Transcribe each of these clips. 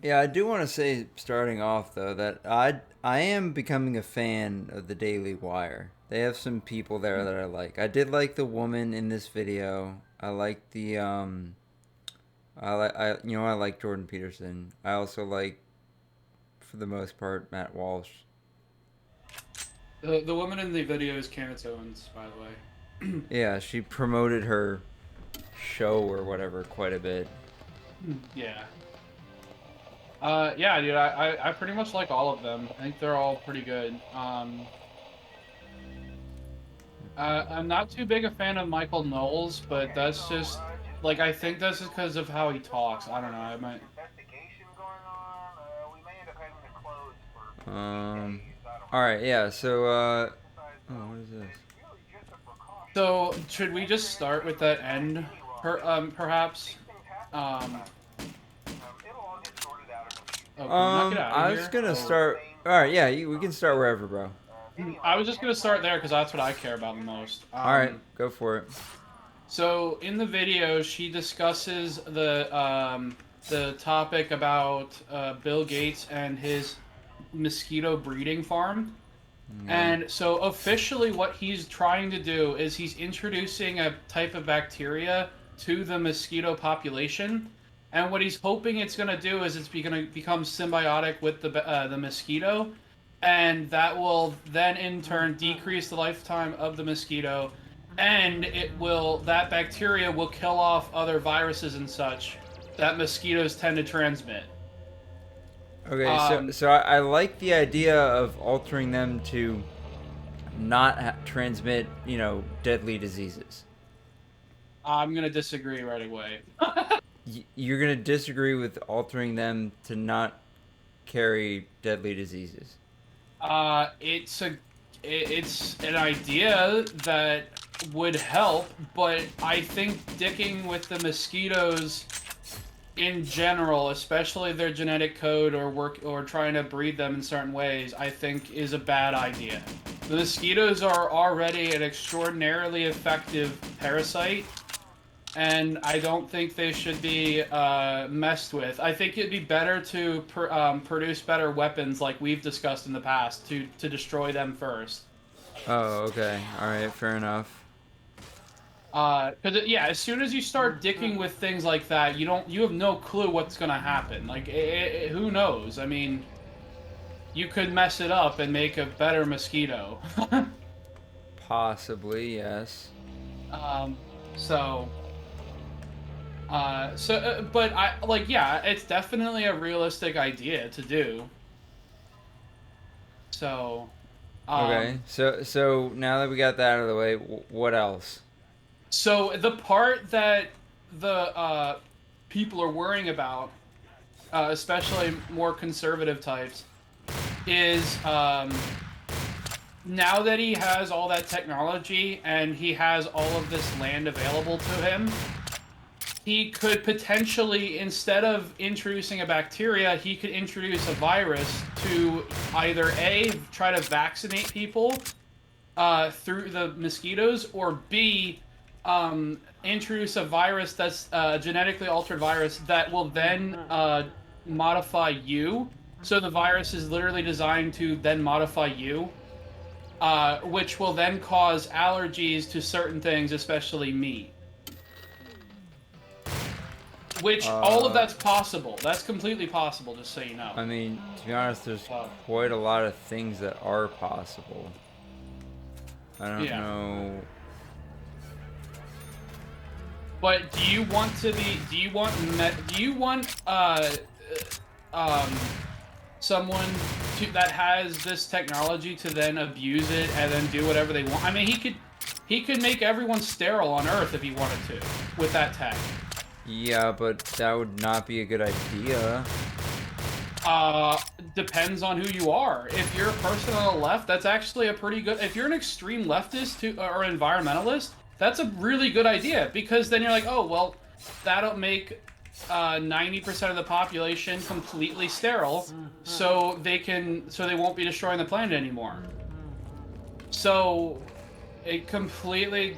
Yeah, I do want to say, starting off though, that I am becoming a fan of the Daily Wire. They have some people there that I like. I did like the woman in this video. I like the I like Jordan Peterson. I also like, for the most part, Matt Walsh. The woman in the video is Candace Owens, by the way. Yeah, she promoted her show or whatever quite a bit. Yeah. Yeah, dude, I pretty much like all of them. I think they're all pretty good. I'm not too big a fan of Michael Knowles, but that's just like I think that's just because of how he talks. I don't know. I might. Um, all right, yeah. So, oh, what is this? So should we just start with that end, perhaps? Um. Oh, can we not get out of I was here? gonna Oh. start. All right, yeah, we can start wherever, bro. I was just gonna start there because that's what I care about the most. All right, go for it. So in the video, she discusses the topic about Bill Gates and his mosquito breeding farm. Yeah. And so officially, what he's trying to do is he's introducing a type of bacteria to the mosquito population. And what he's hoping it's going to do is it's going to become symbiotic with the mosquito, and that will then in turn decrease the lifetime of the mosquito, and that bacteria will kill off other viruses and such that mosquitoes tend to transmit. Okay, so Um, so I like the idea of altering them to not transmit, deadly diseases. I'm gonna disagree right away. You're gonna disagree with altering them to not carry deadly diseases. It's an idea that would help, but I think dicking with the mosquitoes in general, especially their genetic code or trying to breed them in certain ways, I think is a bad idea. The mosquitoes are already an extraordinarily effective parasite, and I don't think they should be messed with. I think it'd be better to produce better weapons, like we've discussed in the past, to destroy them first. Oh, okay. All right, fair enough. Because yeah, as soon as you start dicking with things like that, you have no clue what's gonna happen. Like, who knows? I mean, you could mess it up and make a better mosquito. Possibly, yes. um, so. But I like, yeah, it's definitely a realistic idea to do. So, Okay, um, so now that we got that out of the way, what else? so the part that the people are worrying about, especially more conservative types, is now that he has all that technology and he has all of this land available to him, he could potentially, instead of introducing a bacteria, he could introduce a virus to either A, try to vaccinate people through the mosquitoes, or B, introduce a virus that's a genetically altered virus that will then modify you. So the virus is literally designed to then modify you, which will then cause allergies to certain things, especially meat. Which all of Uh, that's possible. That's completely possible, just so you know. I mean, to be honest, there's Uh, quite a lot of things that are possible. I don't yeah. know. But do you want to be? Do you want um someone that has this technology to then abuse it and then do whatever they want? I mean, he could make everyone sterile on Earth if he wanted to with that tech. Yeah, but that would not be a good idea. Uh, Depends on who you are. If you're a person on the left, that's actually a pretty good. If you're an extreme leftist or environmentalist, that's a really good idea, because then you're like, oh well, that'll make 90% of the population completely sterile, so they won't be destroying the planet anymore. So it completely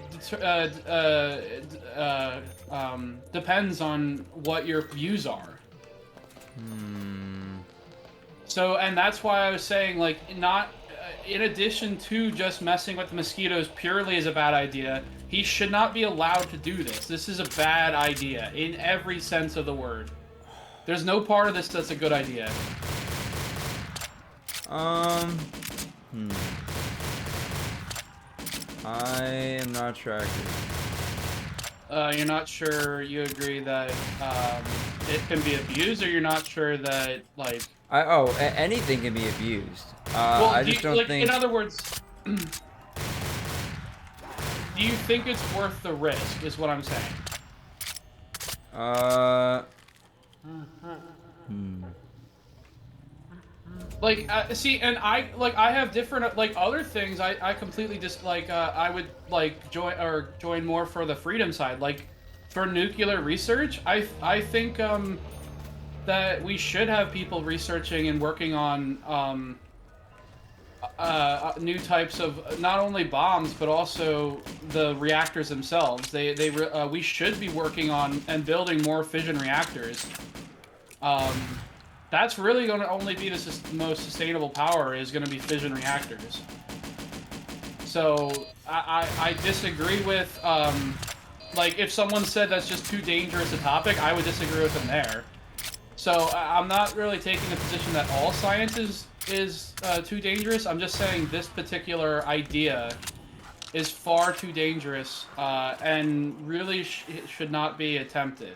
depends on what your views are. Hmm. So, and that's why I was saying, like, not in addition to just messing with the mosquitoes purely is a bad idea. He should not be allowed to do this. This is a bad idea in every sense of the word. There's no part of this that's a good idea. Hmm. I am not tracking. You're not sure you agree that it can be abused, or you're not sure that, like... Anything can be abused. Well, I just don't like, think. in other words, do you think it's worth the risk, is what I'm saying. Hmm. Like, see, and I have different, like, other things I completely just, like, I would, like, join more for the freedom side. Like, for nuclear research, I think, that we should have people researching and working on, new types of not only bombs but also the reactors themselves. We should be working on and building more fission reactors. That's really going to only be the most sustainable power is going to be fission reactors. So I disagree with like if someone said that's just too dangerous a topic, I would disagree with them there. So I'm not really taking the position that all science is too dangerous. I'm just saying this particular idea is far too dangerous and really should not be attempted.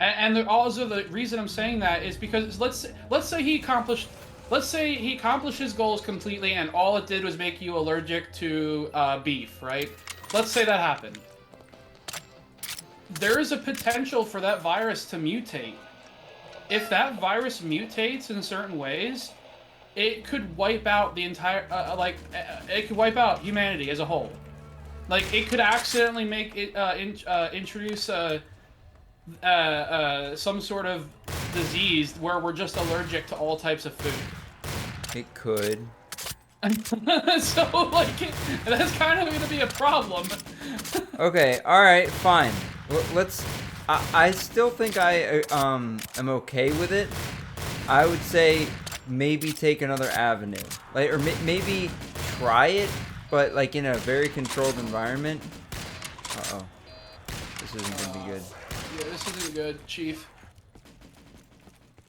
And also the reason I'm saying that is because let's say he accomplished his goals completely, and all it did was make you allergic to beef, right? Let's say that happened. There is a potential for that virus to mutate. If that virus mutates in certain ways, it could wipe out the entire, it could wipe out humanity as a whole. Like, it could accidentally make it, introduce, some sort of disease where we're just allergic to all types of food. It could. So, like, that's kind of going to be a problem. Okay, alright, fine. Let's... I still think I am okay with it. I would say maybe take another avenue. Like, or maybe try it, but like in a very controlled environment. Uh-oh. This isn't gonna be good. Yeah, this isn't good, Chief.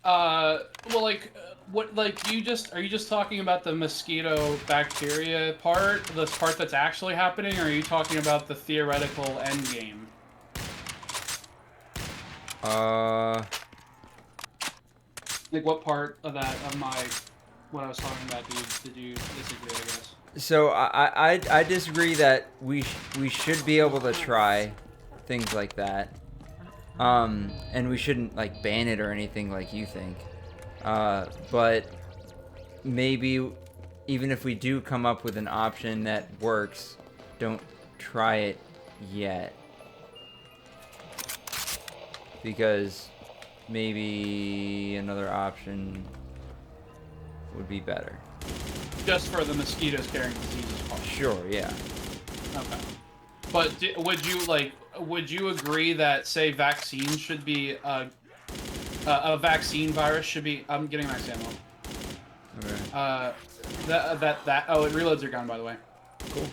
Well, like, what, like, are you just talking about the mosquito bacteria part, the part that's actually happening, or are you talking about the theoretical end game? Like, what part of that, of what I was talking about, did you disagree, I guess? So I disagree that we should be able to try things like that. And we shouldn't like ban it or anything like you think. But maybe even if we do come up with an option that works, don't try it yet. Because maybe another option would be better. Just for the mosquitoes carrying diseases part. Sure, yeah. Okay. But would you agree that, say, vaccines should be, a vaccine virus should be... I'm getting max ammo. Okay. Oh, it reloads your gun, by the way. Cool.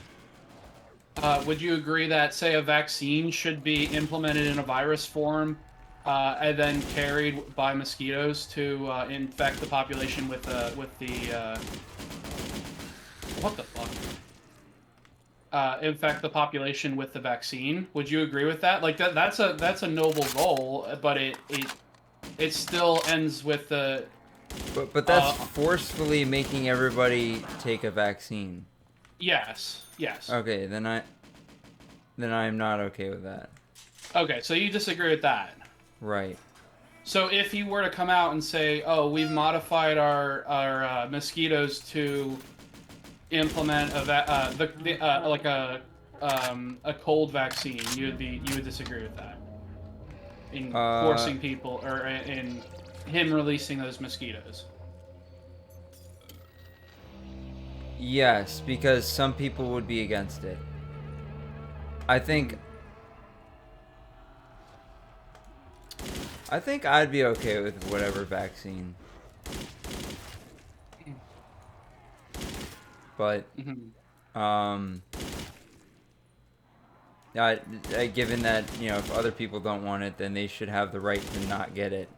Would you agree that, say, a vaccine should be implemented in a virus form, and then carried by mosquitoes to infect the population with the what the fuck? Infect the population with the vaccine? Would you agree with that? Like that's a noble goal, but it still ends with the. But that's forcefully making everybody take a vaccine. Yes. Yes. Okay, then I'm not okay with that. Okay, so you disagree with that. Right. So if you were to come out and say, "Oh, we've modified our mosquitoes to implement a cold vaccine," you would disagree with that in forcing people or in him releasing those mosquitoes. Yes, because some people would be against it. I think I think I'd be okay with whatever vaccine. But, um, given that, you know, if other people don't want it, then they should have the right to not get it.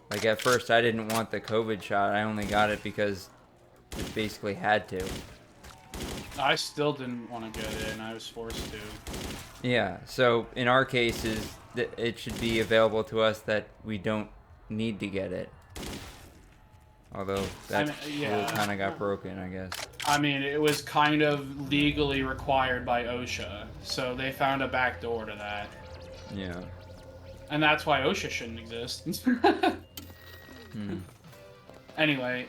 Like, at first, I didn't want the COVID shot. I only got it because it basically had to. I still didn't want to get it, and I was forced to. Yeah, so in our cases, it should be available to us that we don't need to get it. Although that rule kind of got broken, I guess. I mean, it was kind of legally required by OSHA, so they found a back door to that. Yeah. And that's why OSHA shouldn't exist. Anyway,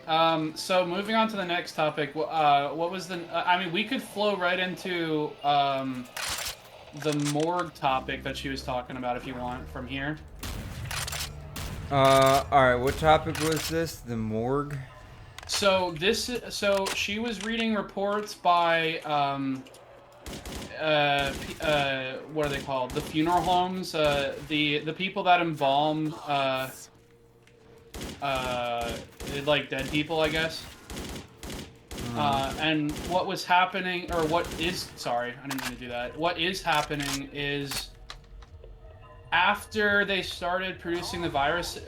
so moving on to the next topic, what was the... I mean, we could flow right into the morgue topic that she was talking about if you want from here. Alright, what topic was this? The morgue? So she was reading reports by, what are they called? The funeral homes, the people that embalm, like dead people, I guess. And what was happening, or what is, sorry, I didn't mean to do that. What is happening is, after they started producing the vaccine,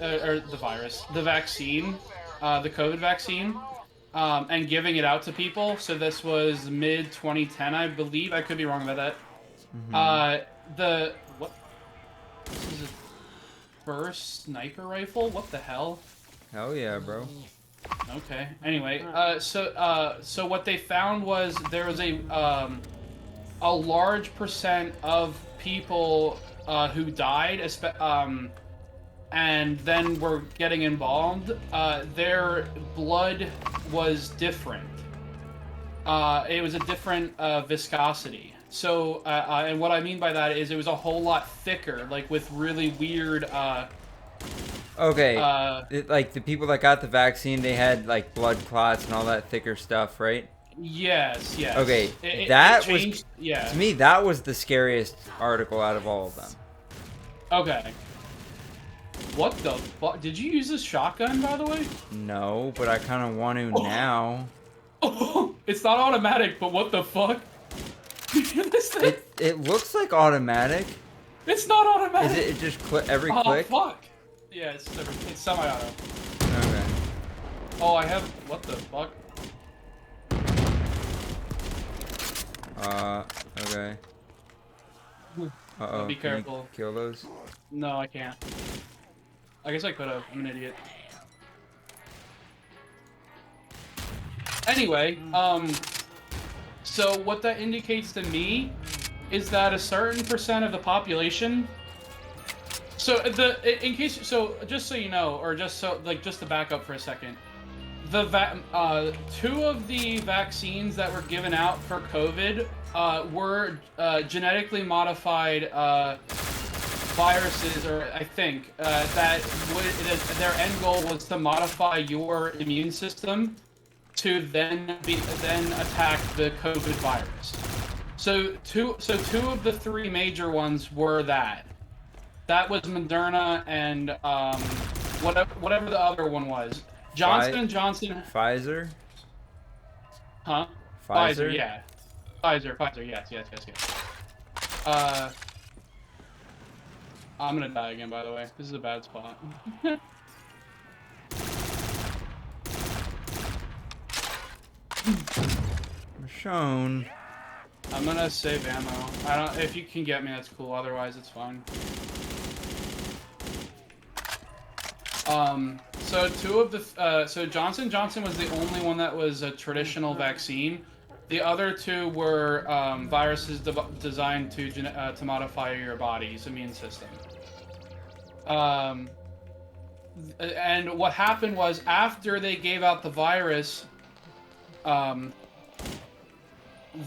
the COVID vaccine, and giving it out to people, so this was mid-2010, I believe, I could be wrong about that. This is a burst sniper rifle? What the hell? Hell yeah, bro. Okay. Anyway, so what they found was there was a large percent of people who died, and then were getting embalmed. Their blood was different. It was a different viscosity. So, and what I mean by that is it was a whole lot thicker, like with really weird. Okay, like the people that got the vaccine, they had like blood clots and all that thicker stuff, right? Yes, yes. Okay, to me, that was the scariest article out of all of them. Okay. What the fuck? Did you use this shotgun, by the way? No, but I kind of want to now. It's not automatic, but what the fuck? This thing? It looks like automatic. It's not automatic. Is it just every click? Oh, fuck. Yeah, it's semi-auto. Okay. Oh, I have... What the fuck? Okay. Uh-oh. Be careful. Kill those? No, I can't. I guess I could have. I'm an idiot. Anyway, so what that indicates to me is that a certain percent of the population... So, just so you know, or just to back up for a second, two of the vaccines that were given out for COVID were genetically modified viruses, or I think their end goal was to modify your immune system to then attack the COVID virus. So two of the three major ones were that. That was Moderna and whatever the other one was. Johnson & Johnson. Pfizer? Huh? Pfizer, yeah. Pfizer, yes. I'm gonna die again, by the way. This is a bad spot. Shown. I'm gonna save ammo. If you can get me, that's cool. Otherwise, it's fine. So so Johnson & Johnson was the only one that was a traditional vaccine. The other two were viruses designed to modify your body's immune system. And what happened was, after they gave out the virus,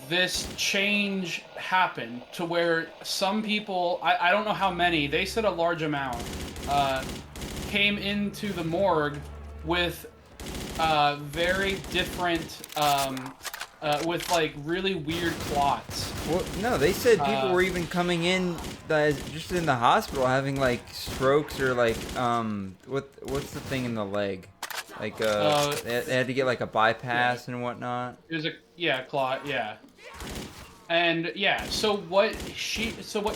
this change happened to where some people, I don't know how many, they said a large amount, came into the morgue with very different, with like really weird clots Well, no, they said people Uh, were even coming in just in the hospital having like strokes or like what's the thing in the leg? Like they had to get like a yeah, bypass and whatnot. there's a clot, yeah. And yeah, so what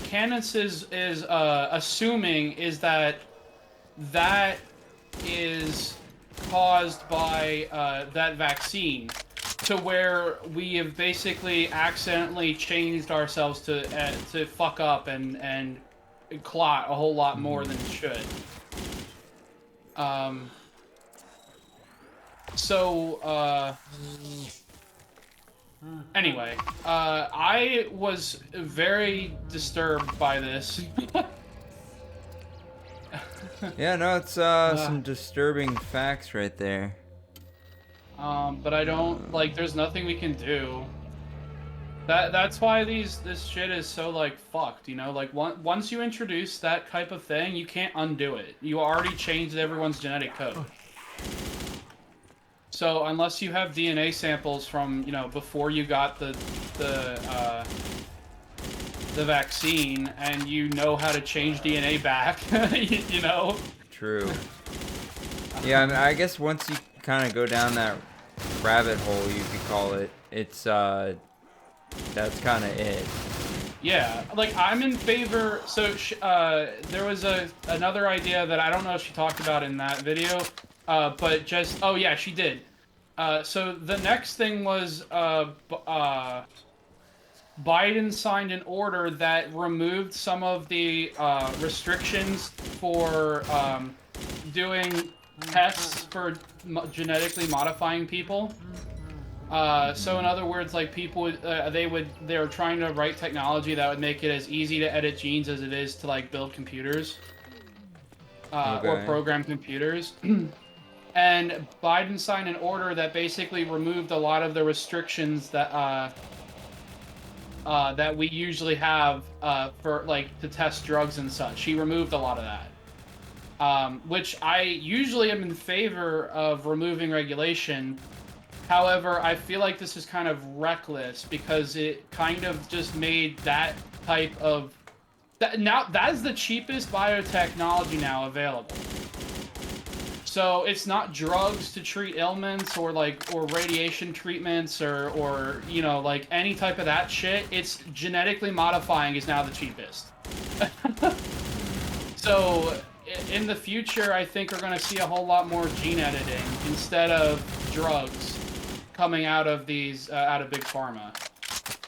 Candace is assuming is that that is caused by that vaccine, to where we have basically accidentally changed ourselves to fuck up and clot a whole lot more than it should. Um. So anyway, I was very disturbed by this. Yeah, no, it's some disturbing facts right there. But I don't like. There's nothing we can do. That's why this shit is so like fucked. You know, like once you introduce that type of thing, you can't undo it. You already changed everyone's genetic code. So unless you have DNA samples from before you got the vaccine and you know how to change DNA back, you know. True. Yeah, I mean, I guess once you kind of go down that rabbit hole, you could call it, it's that's kind of it. Yeah, like I'm in favor. So there was another idea that I don't know if she talked about in that video, but just oh yeah, she did. So the next thing was Biden signed an order that removed some of the restrictions for doing tests for genetically modifying people. So in other words, like people would, they're trying to write technology that would make it as easy to edit genes as it is to like build computers, or program computers. And Biden signed an order that basically removed a lot of the restrictions that that we usually have for like to test drugs and such. He removed a lot of that, which I usually am in favor of removing regulation. However, I feel like this is kind of reckless because it kind of just made that type of now that is the cheapest biotechnology now available. So it's not drugs to treat ailments or radiation treatments or like any type of that shit. It's genetically modifying is now the cheapest. So in the future, I think we're going to see a whole lot more gene editing instead of drugs coming out of these out of big pharma.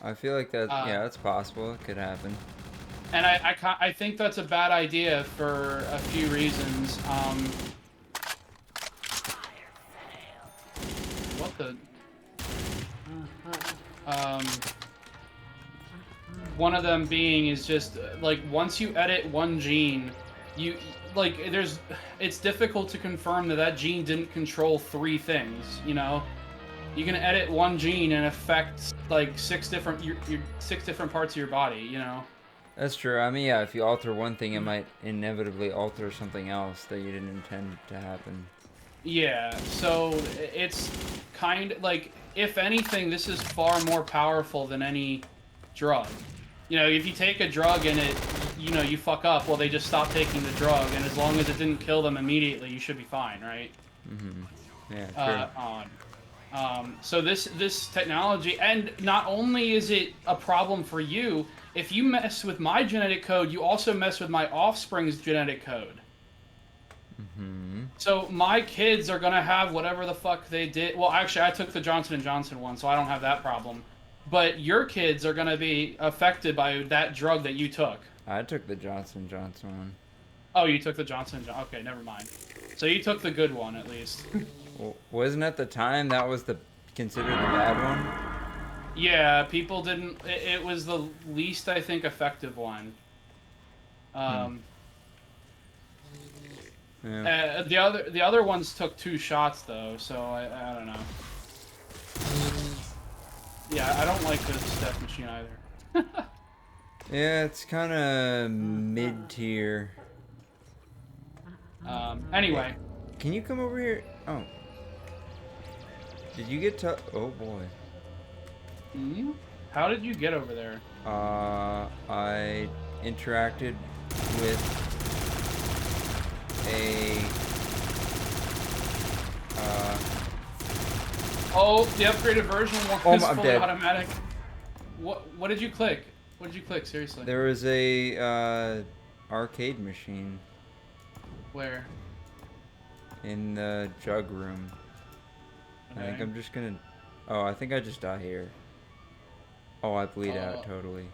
I feel like that. Yeah, that's possible. It could happen. And I think that's a bad idea for a few reasons. What the? One of them being is just like once you edit one gene, you like it's difficult to confirm that gene didn't control 3 things. You know, you can edit one gene and affect like 6 different 6 different parts of your body. You know. That's true. I mean, yeah, if you alter one thing, it might inevitably alter something else that you didn't intend to happen. Yeah, so it's kind of like, if anything, this is far more powerful than any drug. You know, if you take a drug and it, you fuck up, well, they just stop taking the drug, and as long as it didn't kill them immediately, you should be fine, right? Mm-hmm. Yeah, true. So this technology, and not only is it a problem for you, if you mess with my genetic code, you also mess with my offspring's genetic code. Mm-hmm. So my kids are gonna have whatever the fuck they did. Well, actually, I took the Johnson & Johnson one, so I don't have that problem. But your kids are gonna be affected by that drug that you took. I took the Johnson & Johnson one. Oh, you took the Johnson & Johnson. Okay, never mind. So you took the good one, at least. Well, wasn't at the time that was considered the bad one? Yeah, people didn't. It was the least, I think, effective one. Yeah. The other ones took 2 shots though, so I don't know. Yeah, I don't like the Steph machine either. Yeah, it's kind of mid-tier. Anyway. Can you come over here? Oh. Did you get to... Oh, boy. Hmm? How did you get over there? I interacted with a Oh, the upgraded version Oh, is I'm fully dead. automatic. What did you click? What did you click? Seriously. There was a arcade machine Where? in the jug room. I think Okay. I'm just gonna. Oh, I think I just die here. Oh, I bleed out Uh, totally.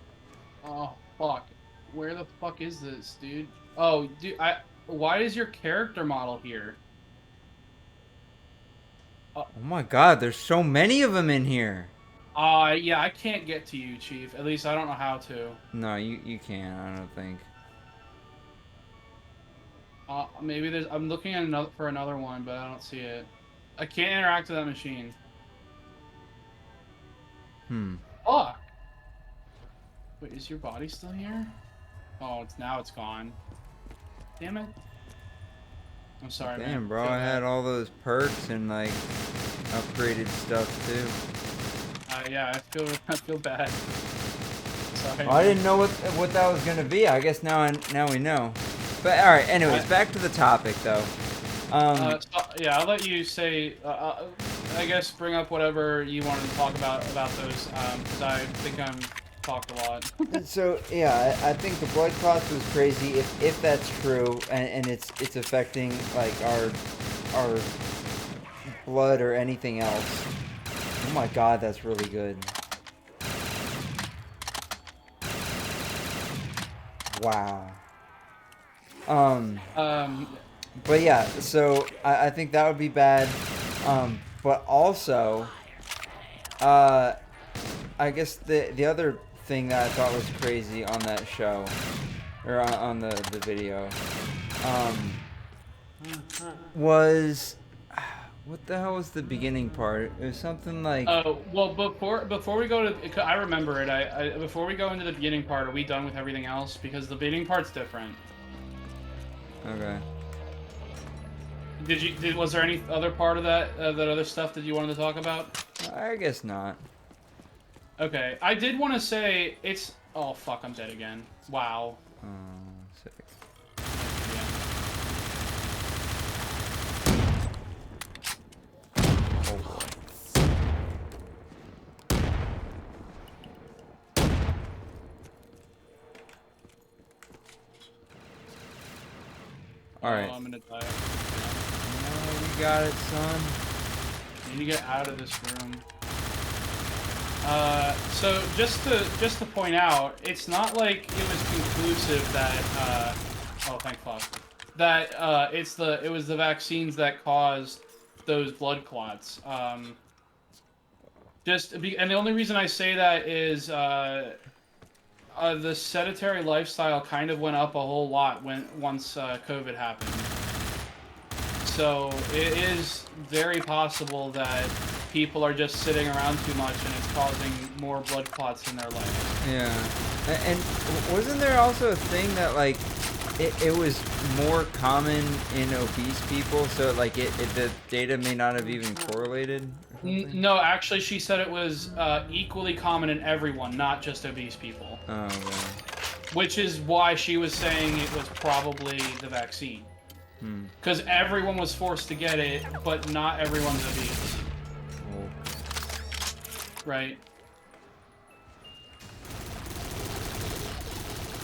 oh fuck. Where the fuck is this, dude? Oh, dude, why is your character model here? Oh my god, there's so many of them in here. Yeah, I can't get to you, Chief. At least I don't know how to. No, you can't. I don't think. Maybe there's. I'm looking at another for another one, but I don't see it. I can't interact with that machine. Hmm. Fuck. Wait, is your body still here? Oh, it's gone. Damn it. I'm sorry, man. Damn, bro, Feel I had bad. all those perks and like upgraded stuff too. Yeah, I feel bad. Sorry, Well, I man. didn't know what that was gonna be. I guess now we know. But all right. Anyways, back to the topic though. Yeah, I'll let you say. I guess bring up whatever you wanted to talk about those, because I think I'm talked a lot. So yeah, I think the blood clots was crazy. If that's true, and it's affecting like our blood or anything else. Oh my god, that's really good. Wow. Um, But yeah, so I think that would be bad. But also, uh, I guess the other thing that I thought was crazy on that show, or on the video, um, was what the hell was the beginning part? It was something like, well, before we go to, I remember it. Before we go into the beginning part, are we done with everything else? Because the beginning part's different. okay. Was there any other part of that other stuff that you wanted to talk about? I guess not. Okay, I did want to say it's. Oh fuck, I'm dead again. Wow. Sick. Oh boy. All right. Oh, I'm gonna die. No, you got it, son. I need to get out of this room. So just to point out, it's not like it was conclusive that oh thank fuck that it was the vaccines that caused those blood clots. And the only reason I say that is the sedentary lifestyle kind of went up a whole lot once COVID happened. So it is very possible that people are just sitting around too much and it's causing more blood clots in their life. Yeah. And wasn't there also a thing that like it was more common in obese people, so like the data may not have even correlated or something? No, actually, she said it was equally common in everyone, not just obese people. Oh, okay. Which is why she was saying it was probably the vaccine. Because everyone was forced to get it, but not everyone's obese. Cool. Right?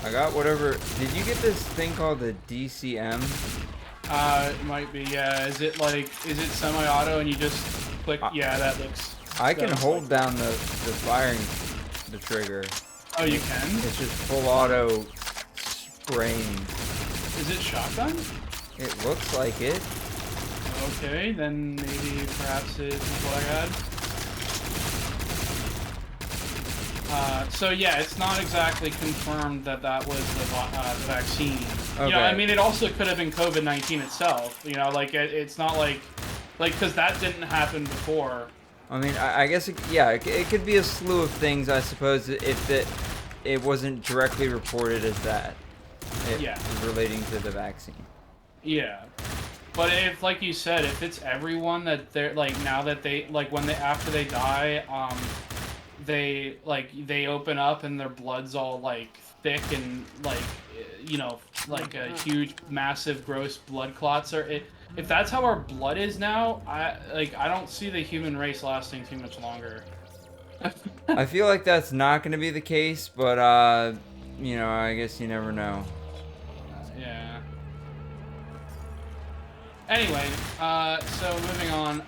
I got whatever. Did you get this thing called the DCM? It might be, yeah. Is it semi-auto and you just click? Yeah, that looks... I can hold down the firing, the trigger. Oh, you can? It's just full auto spraying. Is it shotgun? It looks like it. Okay, then maybe perhaps it's what I had. So yeah, it's not exactly confirmed that was the vaccine. Okay. You know, I mean, it also could have been COVID-19 itself. You know, like it's not like because that didn't happen before. I mean, I guess it could be a slew of things, I suppose, if it wasn't directly reported as that. Yeah. Relating to the vaccine. Yeah. But if, like you said, if it's everyone that they're like now that they like after they die, they open up and their blood's all like thick and like like a huge massive gross blood clots are it. If that's how our blood is now, I don't see the human race lasting too much longer. I feel like that's not going to be the case, but I guess you never know. Yeah. Anyway, so moving on.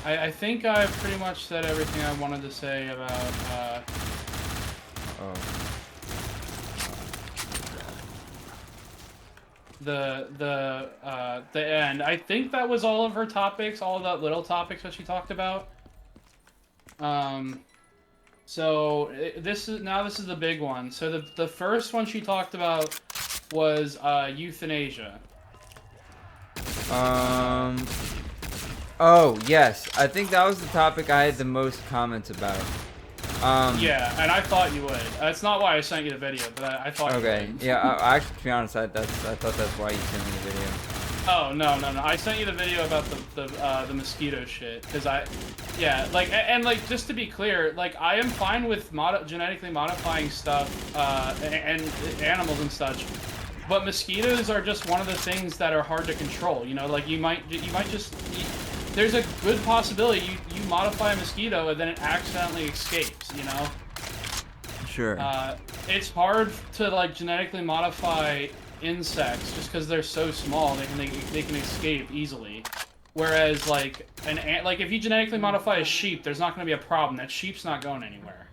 I think I've pretty much said everything I wanted to say about Oh. the end. I think that was all of her topics, all of the little topics that she talked about. So this is the big one. So the first one she talked about was euthanasia. Oh, yes. I think that was the topic I had the most comments about. Yeah, and I thought you would. That's not why I sent you the video, but I thought okay. you would. Yeah, I actually, to be honest, I thought that's why you sent me the video. Oh, no. I sent you the video about the mosquito shit, because like, just to be clear, like, I am fine with genetically modifying stuff, and animals and such, but mosquitoes are just one of the things that are hard to control, like, you might just, there's a good possibility you modify a mosquito and then it accidentally escapes, Sure. It's hard to, like, genetically modify insects just because they're so small they can escape easily, whereas like like if you genetically modify a sheep, there's not going to be a problem. That sheep's not going anywhere.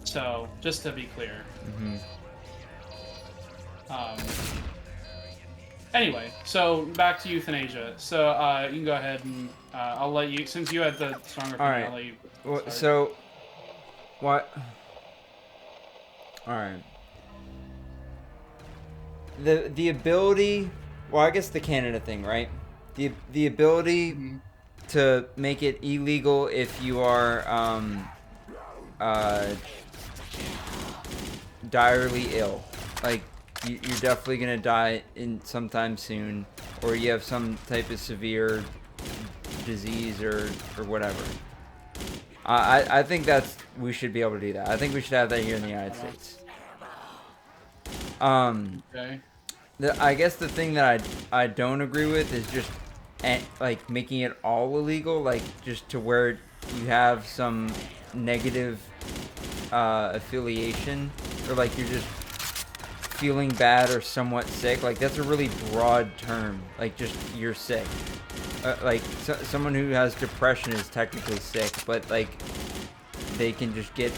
So just to be clear. Anyway, so back to euthanasia. So you can go ahead and I'll let you, since you had the stronger opinion. Right. I'll let you well, so what all right, the ability, well, I guess the Canada thing, right? The ability to make it illegal if you are direly ill, like you're definitely gonna die in sometime soon, or you have some type of severe disease or whatever. I think we should be able to do that. I think we should have that here in the United States. Okay. I guess the thing that I don't agree with is just like making it all illegal, like just to where you have some negative affiliation, or like you're just feeling bad or somewhat sick. Like that's a really broad term. Like just you're sick. Like someone who has depression is technically sick, but like they can just get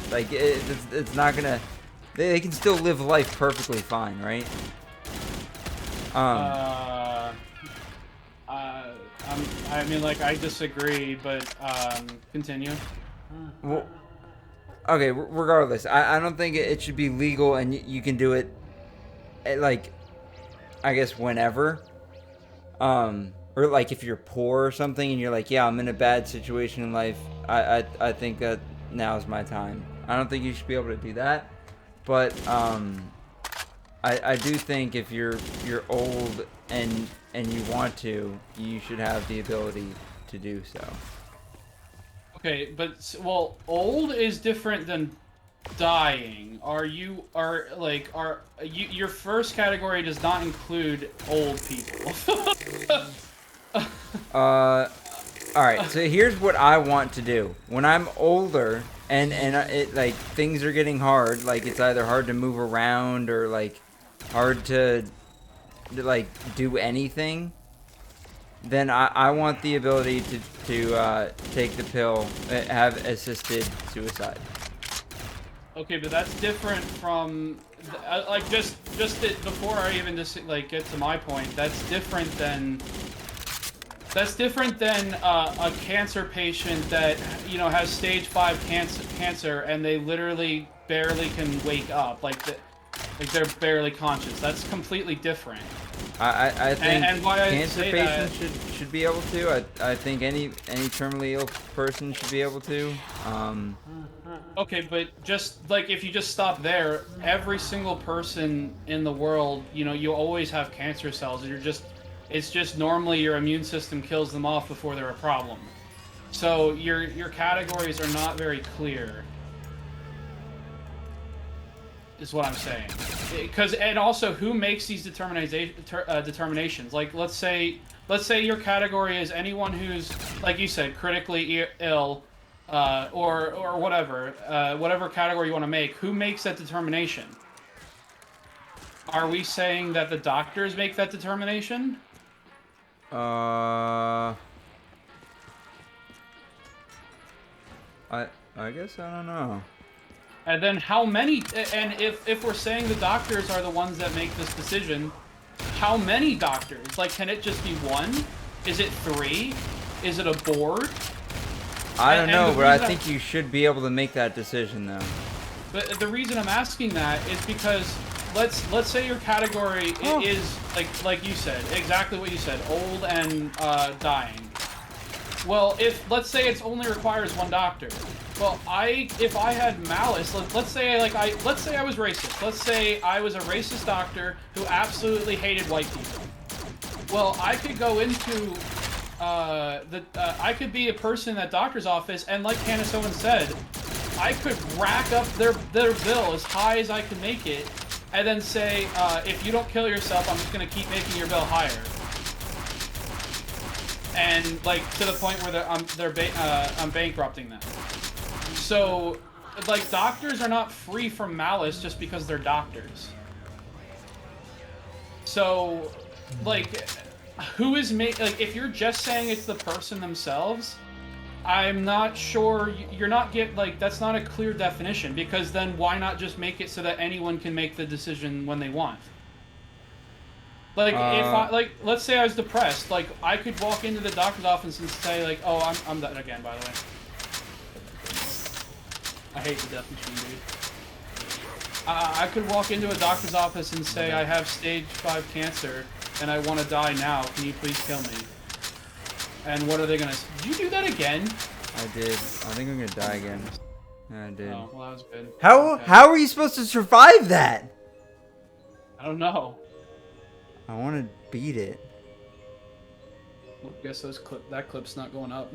like it's not gonna. They can still live life perfectly fine, right? I mean, like, I disagree, but continue. Well, okay. Regardless, I don't think it should be legal, and you can do it, like, I guess whenever. Or like if you're poor or something, and you're like, yeah, I'm in a bad situation in life. I think that now's my time. I don't think you should be able to do that, but I do think if you're old and you want to, you should have the ability to do so. Okay, but well, old is different than dying. Your first category does not include old people. All right. So here's what I want to do when I'm older, and it like things are getting hard. Like it's either hard to move around or like hard to like do anything. Then I want the ability to take the pill, have assisted suicide. Okay, but that's different from like before I even like get to my point. That's different than a cancer patient that has stage 5 cancer and they literally barely can wake up, like they're barely conscious. That's completely different. I think and why cancer I say patients should be able to. I think any terminally ill person should be able to. Okay, but just like if you just stop there, every single person in the world, you always have cancer cells. It's just normally your immune system kills them off before they're a problem. So your categories are not very clear, is what I'm saying. Because and also who makes these determinations? Like let's say your category is anyone who's, like you said, critically ill, or whatever whatever category you want to make. Who makes that determination? Are we saying that the doctors make that determination? I guess I don't know. And then how many? And if we're saying the doctors are the ones that make this decision, how many doctors? Like, can it just be one? Is it 3? Is it a board? I don't know, but I think you should be able to make that decision though. But the reason I'm asking that is because let's say your category is like you said, exactly what you said, old and dying. Well, if let's say it only requires 1 doctor. Well, if I had malice, let's say I was racist. Let's say I was a racist doctor who absolutely hated white people. Well, I could go into I could be a person in that doctor's office, and like Candace Owens said, I could rack up their bill as high as I can make it, and then say, if you don't kill yourself, I'm just gonna keep making your bill higher. And like to the point where I'm bankrupting them. So, like, doctors are not free from malice just because they're doctors. So, like, who is like, if you're just saying it's the person themselves, I'm not sure you're not that's not a clear definition, because then why not just make it so that anyone can make the decision when they want? Like, if let's say I was depressed, like, I could walk into the doctor's office and say, like, oh, I'm done again, by the way. I hate the death machine, dude. I could walk into a doctor's office and say, I have stage 5 cancer, and I want to die now. Can you please kill me? And what are they gonna say? Did you do that again? I did. I think I'm gonna die again. I did. Oh, well, that was good. How are you supposed to survive that? I don't know. I want to beat it. Well, I guess that clip's not going up.